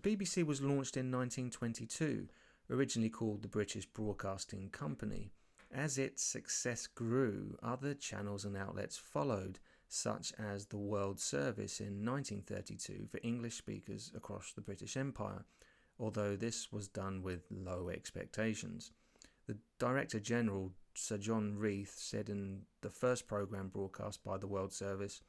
BBC was launched in 1922, originally called the British Broadcasting Company. As its success grew, other channels and outlets followed, such as the World Service in 1932 for English speakers across the British Empire, although this was done with low expectations. The Director General, Sir John Reith, said in the first programme broadcast by the World Service,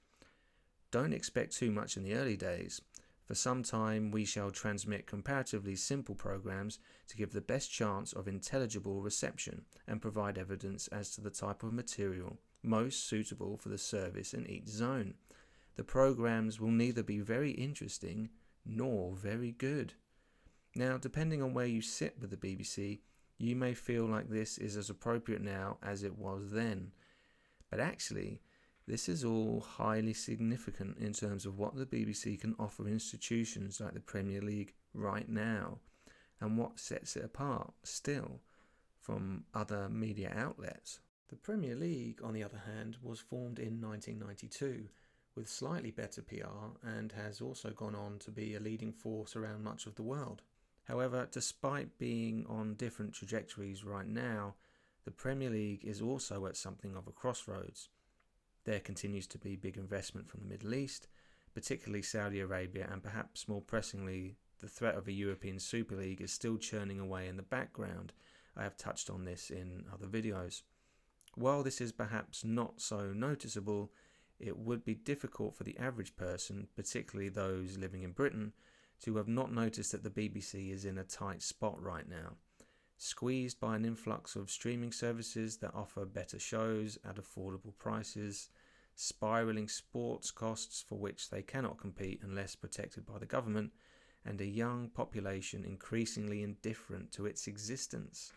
"Don't expect too much in the early days. For some time we shall transmit comparatively simple programs to give the best chance of intelligible reception and provide evidence as to the type of material most suitable for the service in each zone. The programs will neither be very interesting nor very good." Now, depending on where you sit with the BBC, you may feel like this is as appropriate now as it was then. But actually, this is all highly significant in terms of what the BBC can offer institutions like the Premier League right now, and what sets it apart, still, from other media outlets. The Premier League, on the other hand, was formed in 1992, with slightly better PR, and has also gone on to be a leading force around much of the world. However, despite being on different trajectories right now, the Premier League is also at something of a crossroads. There continues to be big investment from the Middle East, particularly Saudi Arabia, and perhaps more pressingly, the threat of a European Super League is still churning away in the background. I have touched on this in other videos. While this is perhaps not so noticeable, it would be difficult for the average person, particularly those living in Britain, to have not noticed that the BBC is in a tight spot right now, squeezed by an influx of streaming services that offer better shows at affordable prices, spiralling sports costs for which they cannot compete unless protected by the government, and a young population increasingly indifferent to its existence.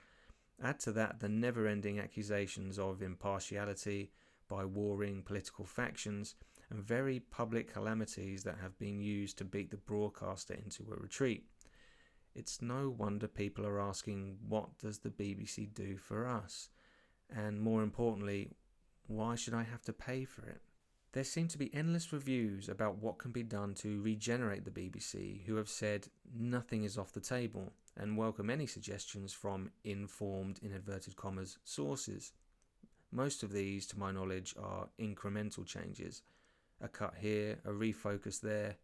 Add to that the never-ending accusations of impartiality by warring political factions and very public calamities that have been used to beat the broadcaster into a retreat. It's no wonder people are asking, what does the BBC do for us? And more importantly, why should I have to pay for it? There seem to be endless reviews about what can be done to regenerate the BBC, who have said nothing is off the table and welcome any suggestions from informed, in inverted commas, sources. Most of these, to my knowledge, are incremental changes. A cut here, a refocus there.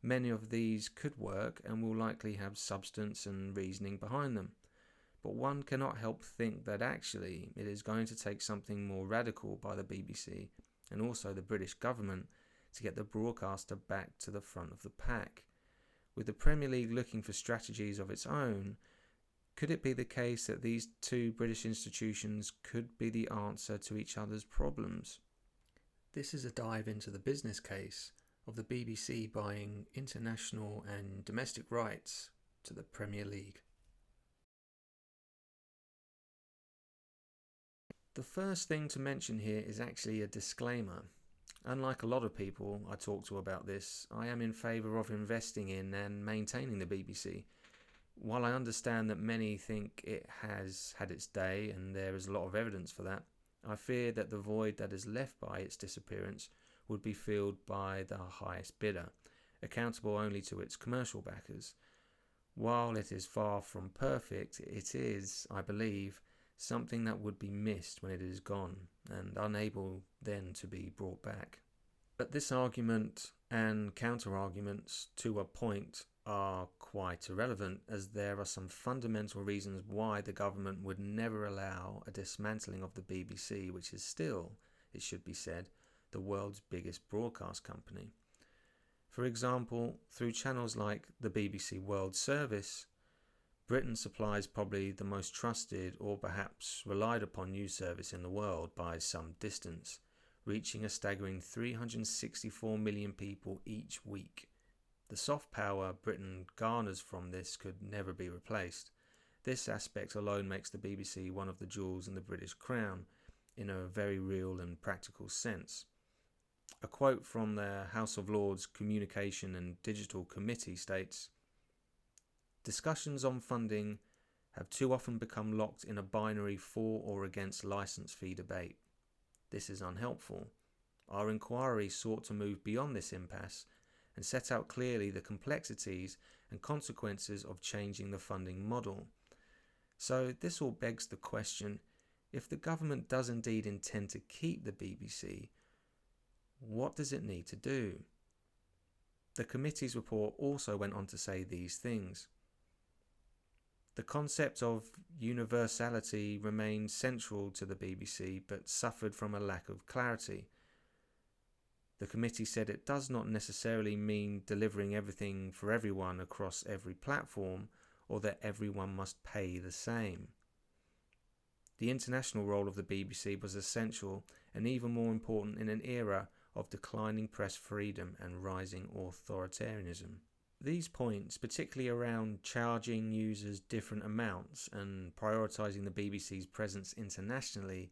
Many of these could work and will likely have substance and reasoning behind them. But one cannot help think that actually it is going to take something more radical by the BBC and also the British government to get the broadcaster back to the front of the pack. With the Premier League looking for strategies of its own, could it be the case that these two British institutions could be the answer to each other's problems? This is a dive into the business case of the BBC buying international and domestic rights to the Premier League. The first thing to mention here is actually a disclaimer. Unlike a lot of people I talk to about this, I am in favour of investing in and maintaining the BBC. While I understand that many think it has had its day, and there is a lot of evidence for that, I fear that the void that is left by its disappearance would be filled by the highest bidder, accountable only to its commercial backers. While it is far from perfect, it is, I believe, something that would be missed when it is gone, and unable then to be brought back. But this argument and counter-arguments to a point are quite irrelevant, as there are some fundamental reasons why the government would never allow a dismantling of the BBC, which is still, it should be said, the world's biggest broadcast company. For example, through channels like the BBC World Service, Britain supplies probably the most trusted or perhaps relied upon news service in the world by some distance, reaching a staggering 364 million people each week. The soft power Britain garners from this could never be replaced. This aspect alone makes the BBC one of the jewels in the British crown, in a very real and practical sense. A quote from the House of Lords Communication and Digital Committee states, "Discussions on funding have too often become locked in a binary for or against licence fee debate. This is unhelpful. Our inquiry sought to move beyond this impasse and set out clearly the complexities and consequences of changing the funding model. So this all begs the question, if the government does indeed intend to keep the BBC, what does it need to do? The committee's report also went on to say these things. The concept of universality remained central to the BBC but suffered from a lack of clarity. The committee said it does not necessarily mean delivering everything for everyone across every platform, or that everyone must pay the same. The international role of the BBC was essential and even more important in an era of declining press freedom and rising authoritarianism. These points, particularly around charging users different amounts and prioritising the BBC's presence internationally,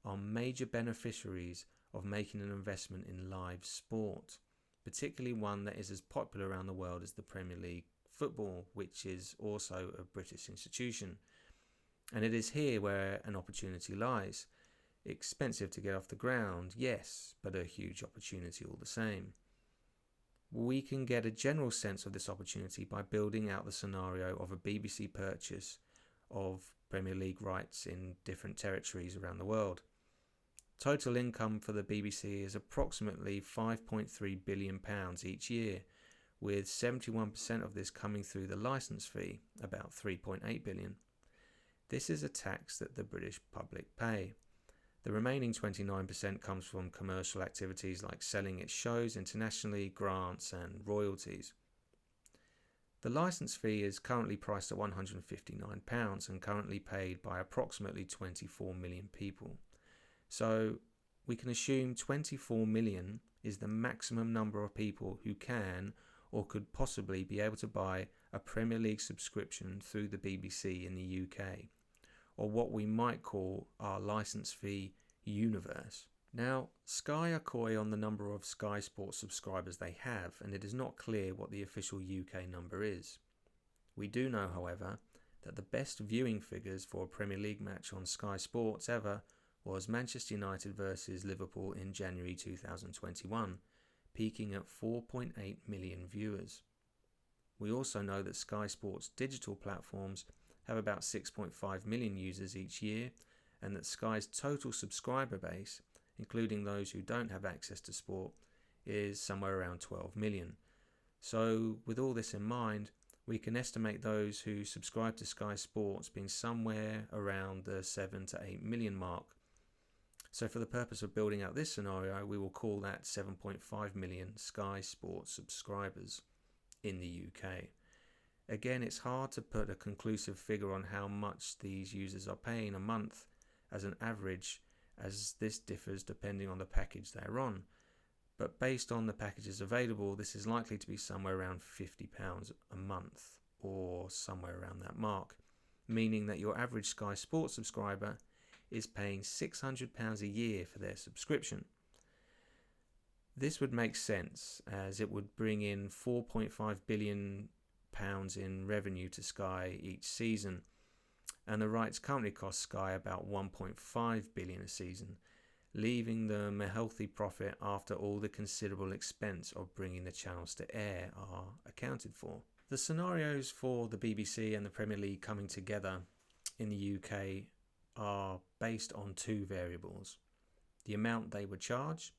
are major beneficiaries of making an investment in live sport, particularly one that is as popular around the world as the Premier League football, which is also a British institution. And it is here where an opportunity lies. Expensive to get off the ground, yes, but a huge opportunity all the same. We can get a general sense of this opportunity by building out the scenario of a BBC purchase of Premier League rights in different territories around the world. Total income for the BBC is approximately £5.3 billion each year, with 71% of this coming through the licence fee, about £3.8 billion. This is a tax that the British public pay. The remaining 29% comes from commercial activities like selling its shows internationally, grants and royalties. The licence fee is currently priced at £159 and currently paid by approximately 24 million people. So we can assume 24 million is the maximum number of people who can or could possibly be able to buy a Premier League subscription through the BBC in the UK, or what we might call our licence fee universe. Now, Sky are coy on the number of Sky Sports subscribers they have, and it is not clear what the official UK number is. We do know, however, that the best viewing figures for a Premier League match on Sky Sports ever was Manchester United versus Liverpool in January 2021, peaking at 4.8 million viewers. We also know that Sky Sports digital platforms have about 6.5 million users each year, and that Sky's total subscriber base, including those who don't have access to sport, is somewhere around 12 million. So with all this in mind, we can estimate those who subscribe to Sky Sports being somewhere around the 7 to 8 million mark. So for the purpose of building out this scenario, we will call that 7.5 million Sky Sports subscribers in the UK. Again, it's hard to put a conclusive figure on how much these users are paying a month as an average, as this differs depending on the package they're on. But based on the packages available, this is likely to be somewhere around £50 a month, or somewhere around that mark, meaning that your average Sky Sports subscriber is paying £600 a year for their subscription. This would make sense, as it would bring in £4.5 billion in revenue to Sky each season, and the rights currently cost Sky about £1.5 billion a season, leaving them a healthy profit after all the considerable expense of bringing the channels to air are accounted for. The scenarios for the BBC and the Premier League coming together in the UK are based on two variables: the amount they would charge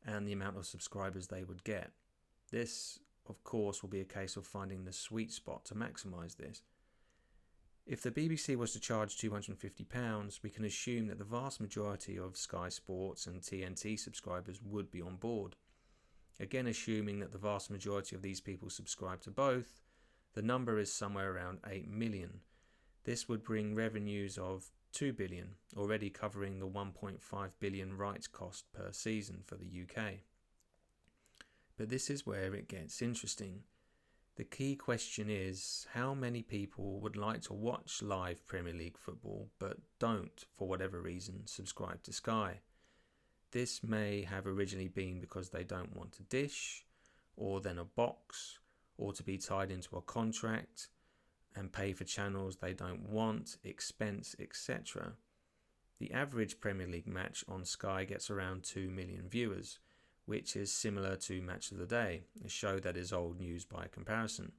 and the amount of subscribers they would get. This, of course, will be a case of finding the sweet spot to maximise this. If the BBC was to charge £250, we can assume that the vast majority of Sky Sports and TNT subscribers would be on board. Again, assuming that the vast majority of these people subscribe to both, the number is somewhere around 8 million. This would bring revenues of 2 billion, already covering the 1.5 billion rights cost per season for the UK. But this is where it gets interesting. The key question is, how many people would like to watch live Premier League football but don't, for whatever reason, subscribe to Sky? This may have originally been because they don't want a dish, or then a box, or to be tied into a contract and pay for channels they don't want, expense, etc. The average Premier League match on Sky gets around 2 million viewers, which is similar to Match of the Day, a show that is old news by comparison.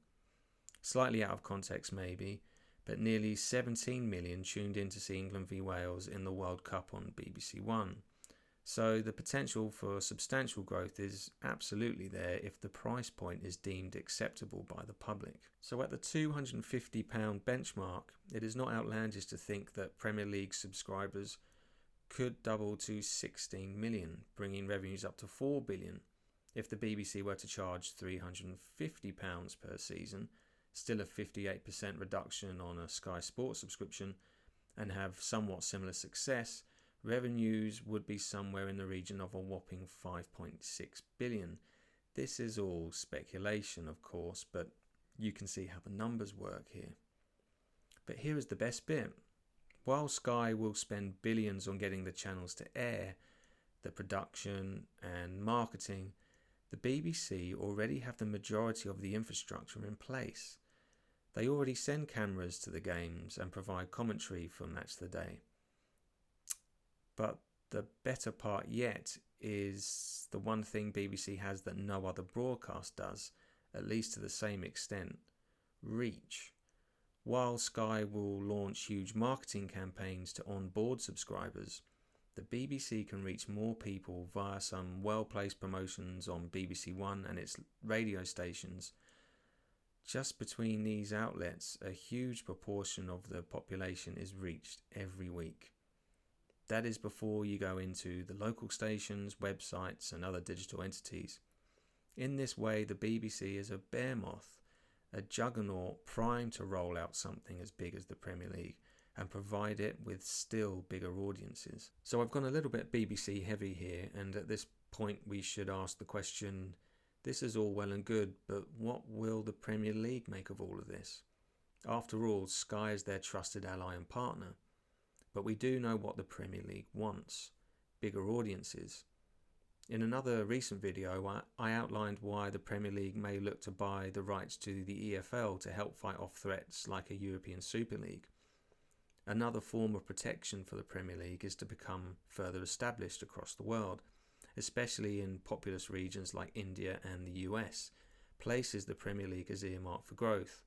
Slightly out of context maybe, but nearly 17 million tuned in to see England v Wales in the World Cup on BBC One. So the potential for substantial growth is absolutely there if the price point is deemed acceptable by the public. So at the £250 benchmark, it is not outlandish to think that Premier League subscribers could double to 16 million, bringing revenues up to 4 billion. If the BBC were to charge £350 per season, still a 58% reduction on a Sky Sports subscription, and have somewhat similar success, revenues would be somewhere in the region of a whopping 5.6 billion. This is all speculation, of course, but you can see how the numbers work here. But here is the best bit. While Sky will spend billions on getting the channels to air, the production and marketing, the BBC already have the majority of the infrastructure in place. They already send cameras to the games and provide commentary for Match of the Day. But the better part yet is the one thing BBC has that no other broadcast does, at least to the same extent: reach. While Sky will launch huge marketing campaigns to onboard subscribers, the BBC can reach more people via some well-placed promotions on BBC One and its radio stations. Just between these outlets, a huge proportion of the population is reached every week. That is before you go into the local stations, websites and other digital entities. In this way, the BBC is a bear moth, a juggernaut primed to roll out something as big as the Premier League and provide it with still bigger audiences. So I've gone a little bit BBC heavy here, and at this point we should ask the question, this is all well and good, but what will the Premier League make of all of this? After all, Sky is their trusted ally and partner. But we do know what the Premier League wants: bigger audiences. In another recent video, I outlined why the Premier League may look to buy the rights to the EFL to help fight off threats like a European Super League. Another form of protection for the Premier League is to become further established across the world, especially in populous regions like India and the US, places the Premier League is earmarked for growth.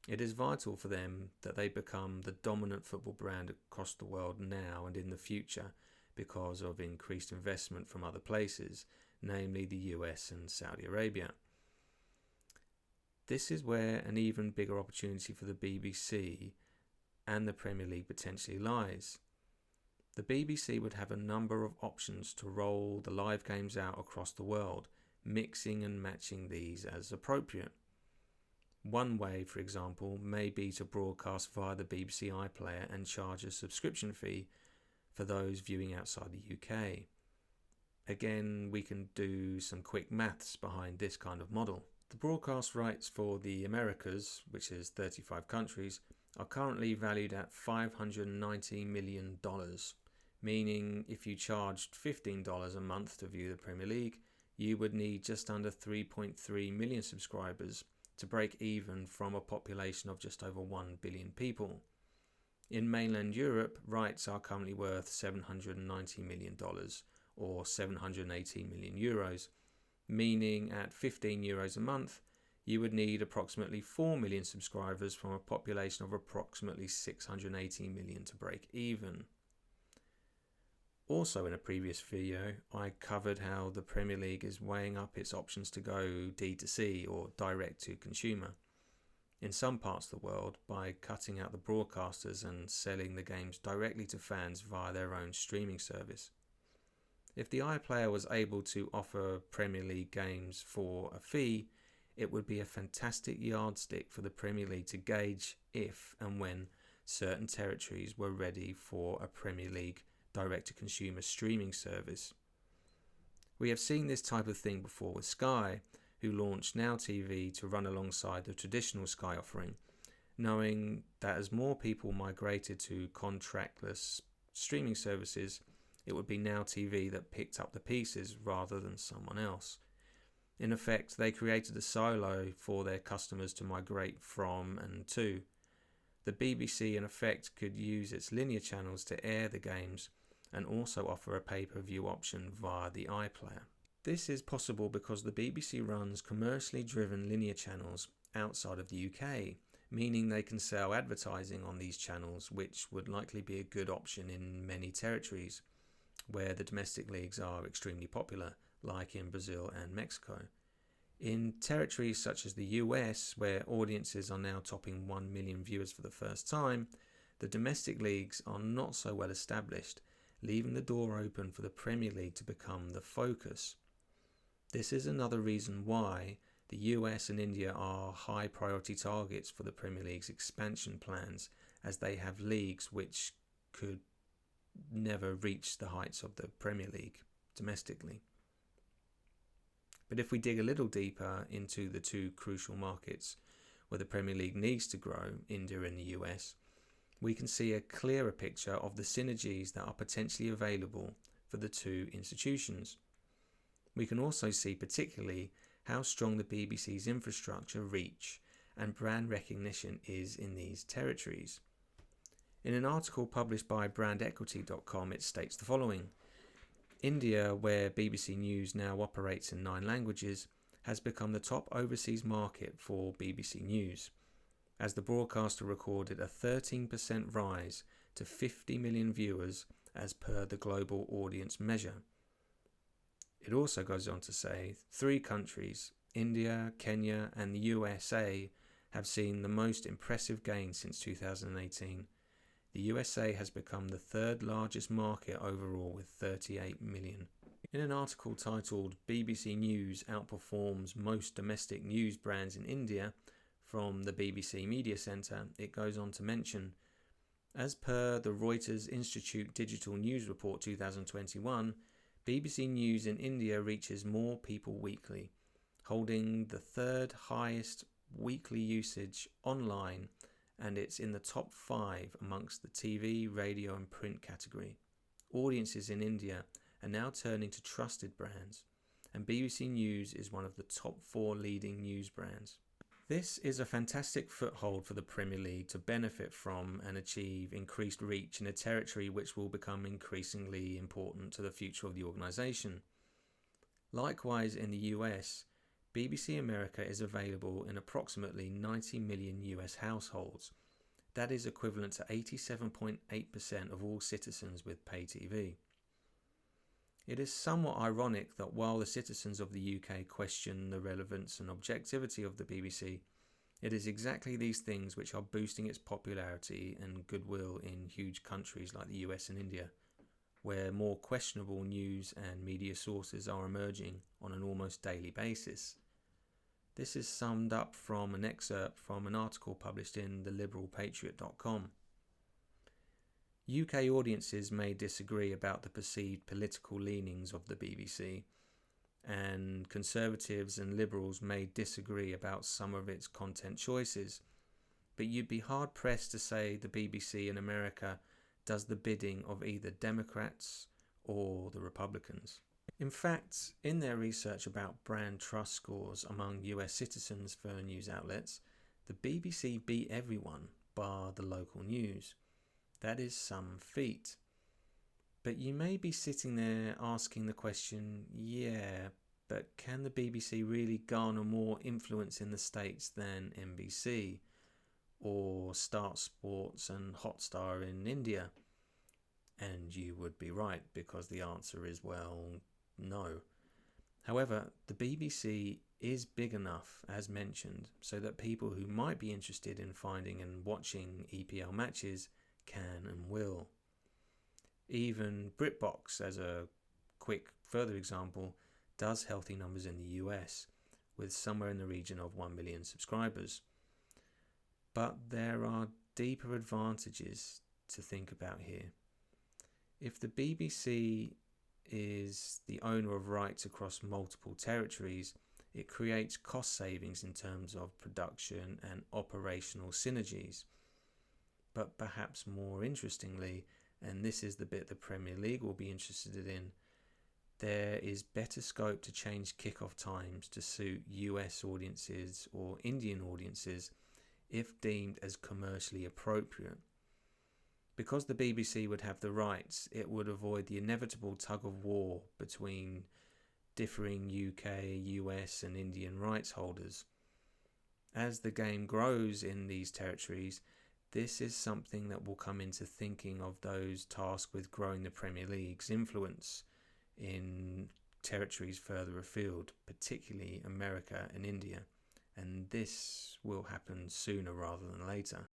It is vital for them that they become the dominant football brand across the world now and in the future because of increased investment from other places, namely the US and Saudi Arabia. This is where an even bigger opportunity for the BBC and the Premier League potentially lies. The BBC would have a number of options to roll the live games out across the world, mixing and matching these as appropriate. One way, for example, may be to broadcast via the BBC iPlayer and charge a subscription fee for those viewing outside the UK. Again, we can do some quick maths behind this kind of model. The broadcast rights for the Americas, which is 35 countries, are currently valued at $590 million, meaning if you charged $15 a month to view the Premier League, you would need just under 3.3 million subscribers to break even from a population of just over 1 billion people. In mainland Europe, rights are currently worth $790 million or 718 million euros, meaning at 15 euros a month, you would need approximately 4 million subscribers from a population of approximately 618 million to break even. Also in a previous video, I covered how the Premier League is weighing up its options to go D2C or direct to consumer in some parts of the world by cutting out the broadcasters and selling the games directly to fans via their own streaming service. If the iPlayer was able to offer Premier League games for a fee, it would be a fantastic yardstick for the Premier League to gauge if and when certain territories were ready for a Premier League direct-to-consumer streaming service. We have seen this type of thing before with Sky, who launched Now TV to run alongside the traditional Sky offering, knowing that as more people migrated to contractless streaming services, it would be Now TV that picked up the pieces rather than someone else. In effect, they created a silo for their customers to migrate from and to. The BBC, in effect, could use its linear channels to air the games and also offer a pay-per-view option via the iPlayer. This is possible because the BBC runs commercially driven linear channels outside of the UK, meaning they can sell advertising on these channels, which would likely be a good option in many territories where the domestic leagues are extremely popular, like in Brazil and Mexico. In territories such as the US, where audiences are now topping 1 million viewers for the first time, the domestic leagues are not so well established, leaving the door open for the Premier League to become the focus. This is another reason why the US and India are high priority targets for the Premier League's expansion plans, as they have leagues which could never reach the heights of the Premier League domestically. But if we dig a little deeper into the two crucial markets where the Premier League needs to grow, India and the US, we can see a clearer picture of the synergies that are potentially available for the two institutions. We can also see particularly how strong the BBC's infrastructure, reach, and brand recognition is in these territories. In an article published by brandequity.com, it states the following: India, where BBC News now operates in 9 languages, has become the top overseas market for BBC News, as the broadcaster recorded a 13% rise to 50 million viewers as per the global audience measure. It also goes on to say 3 countries, India, Kenya and the USA, have seen the most impressive gains since 2018. The USA has become the 3rd largest market overall with 38 million. In an article titled BBC News Outperforms Most Domestic News Brands in India from the BBC Media Centre, it goes on to mention, as per the Reuters Institute Digital News Report 2021, BBC News in India reaches more people weekly, holding the 3rd highest weekly usage online, and it's in the top 5 amongst the TV, radio and print category. Audiences in India are now turning to trusted brands, and BBC News is one of the top 4 leading news brands. This is a fantastic foothold for the Premier League to benefit from and achieve increased reach in a territory which will become increasingly important to the future of the organisation. Likewise, in the US, BBC America is available in approximately 90 million US households. That is equivalent to 87.8% of all citizens with pay TV. It is somewhat ironic that while the citizens of the UK question the relevance and objectivity of the BBC, it is exactly these things which are boosting its popularity and goodwill in huge countries like the US and India, where more questionable news and media sources are emerging on an almost daily basis. This is summed up from an excerpt from an article published in theliberalpatriot.com. UK audiences may disagree about the perceived political leanings of the BBC, and conservatives and liberals may disagree about some of its content choices, but you'd be hard-pressed to say the BBC in America does the bidding of either Democrats or the Republicans. In fact, in their research about brand trust scores among US citizens for news outlets, the BBC beat everyone bar the local news. That is some feat. But you may be sitting there asking the question, yeah, but can the BBC really garner more influence in the States than NBC or Start Sports and Hotstar in India? And you would be right, because the answer is, well, no. However, the BBC is big enough, as mentioned, so that people who might be interested in finding and watching EPL matches can and will. Even BritBox, as a quick further example, does healthy numbers in the US, with somewhere in the region of 1 million subscribers. But there are deeper advantages to think about here. If the BBC is the owner of rights across multiple territories, it creates cost savings in terms of production and operational synergies. But perhaps more interestingly, and this is the bit the Premier League will be interested in, there is better scope to change kickoff times to suit US audiences or Indian audiences if deemed as commercially appropriate. Because the BBC would have the rights, it would avoid the inevitable tug of war between differing UK, US and Indian rights holders. As the game grows in these territories, this is something that will come into thinking of those tasked with growing the Premier League's influence in territories further afield, particularly America and India, and this will happen sooner rather than later.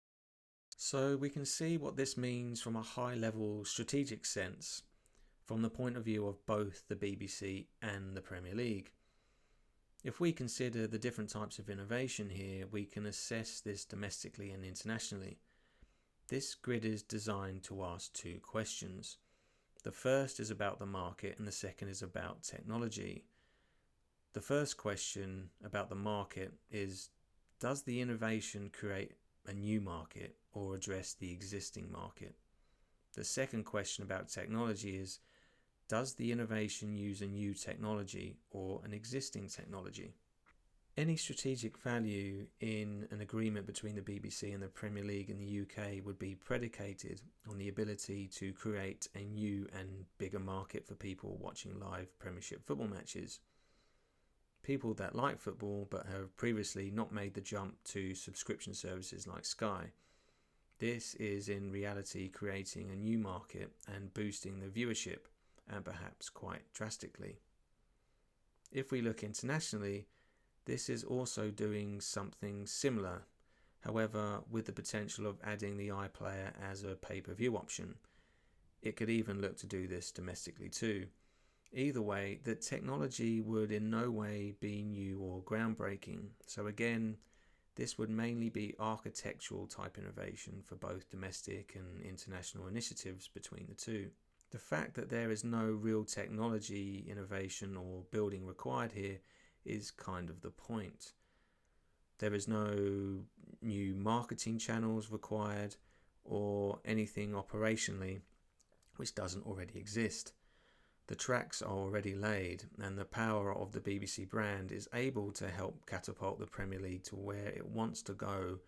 So we can see what this means from a high-level strategic sense, from the point of view of both the BBC and the Premier League. If we consider the different types of innovation here, we can assess this domestically and internationally. This grid is designed to ask two questions. The first is about the market and the second is about technology. The first question about the market is, does the innovation create a new market or address the existing market? The second question about technology is, does the innovation use a new technology or an existing technology? Any strategic value in an agreement between the BBC and the Premier League in the UK would be predicated on the ability to create a new and bigger market for people watching live Premiership football matches. People that like football but have previously not made the jump to subscription services like Sky. This is in reality creating a new market and boosting the viewership, and perhaps quite drastically. If we look internationally, this is also doing something similar, however with the potential of adding the iPlayer as a pay-per-view option. It could even look to do this domestically too. Either way, the technology would in no way be new or groundbreaking, so again, this would mainly be architectural type innovation for both domestic and international initiatives between the two. The fact that there is no real technology innovation or building required here is kind of the point. There is no new marketing channels required or anything operationally which doesn't already exist. The tracks are already laid and the power of the BBC brand is able to help catapult the Premier League to where it wants to go,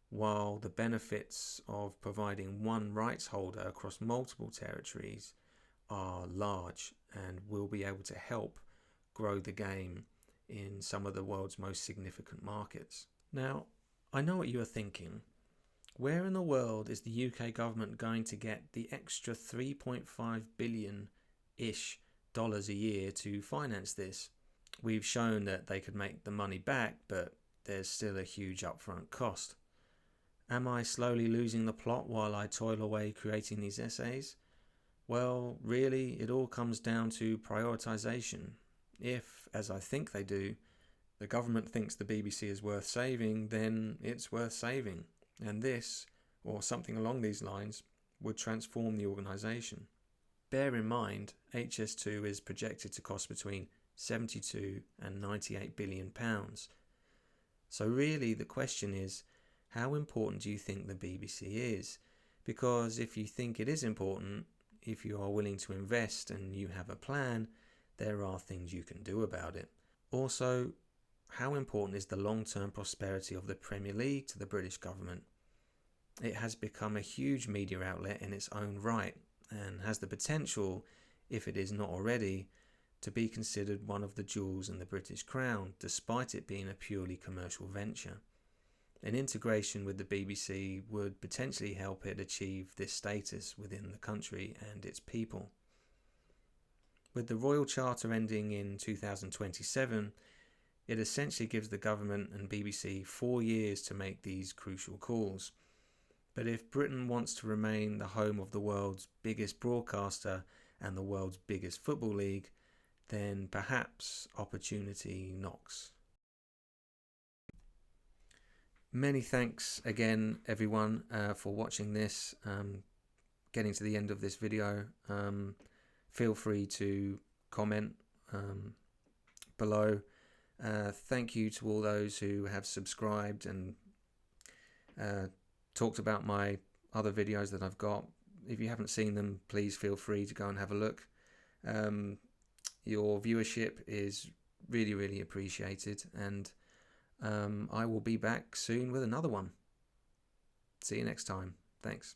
while the benefits of providing one rights holder across multiple territories are large and will be able to help grow the game in some of the world's most significant markets. Now, I know what you are thinking. Where in the world is the UK government going to get the extra 3.5 billion-ish dollars a year to finance this? We've shown that they could make the money back, but there's still a huge upfront cost. Am I slowly losing the plot while I toil away creating these essays? Well, really, it all comes down to prioritization. If, as I think they do, the government thinks the BBC is worth saving, then it's worth saving. And this, or something along these lines, would transform the organisation. Bear in mind, HS2 is projected to cost between 72 and 98 billion pounds. So really the question is, how important do you think the BBC is? Because if you think it is important, if you are willing to invest and you have a plan, there are things you can do about it. Also, how important is the long-term prosperity of the Premier League to the British government? It has become a huge media outlet in its own right and has the potential, if it is not already, to be considered one of the jewels in the British crown, despite it being a purely commercial venture. An integration with the BBC would potentially help it achieve this status within the country and its people. With the Royal Charter ending in 2027, it essentially gives the government and BBC 4 years to make these crucial calls. But if Britain wants to remain the home of the world's biggest broadcaster and the world's biggest football league, then perhaps opportunity knocks. Many thanks again, everyone, for watching this, getting to the end of this video. Feel free to comment below. Thank you to all those who have subscribed and talked about my other videos that I've got. If you haven't seen them, please feel free to go and have a look. Your viewership is really, really appreciated, and I will be back soon with another one. See you next time. Thanks.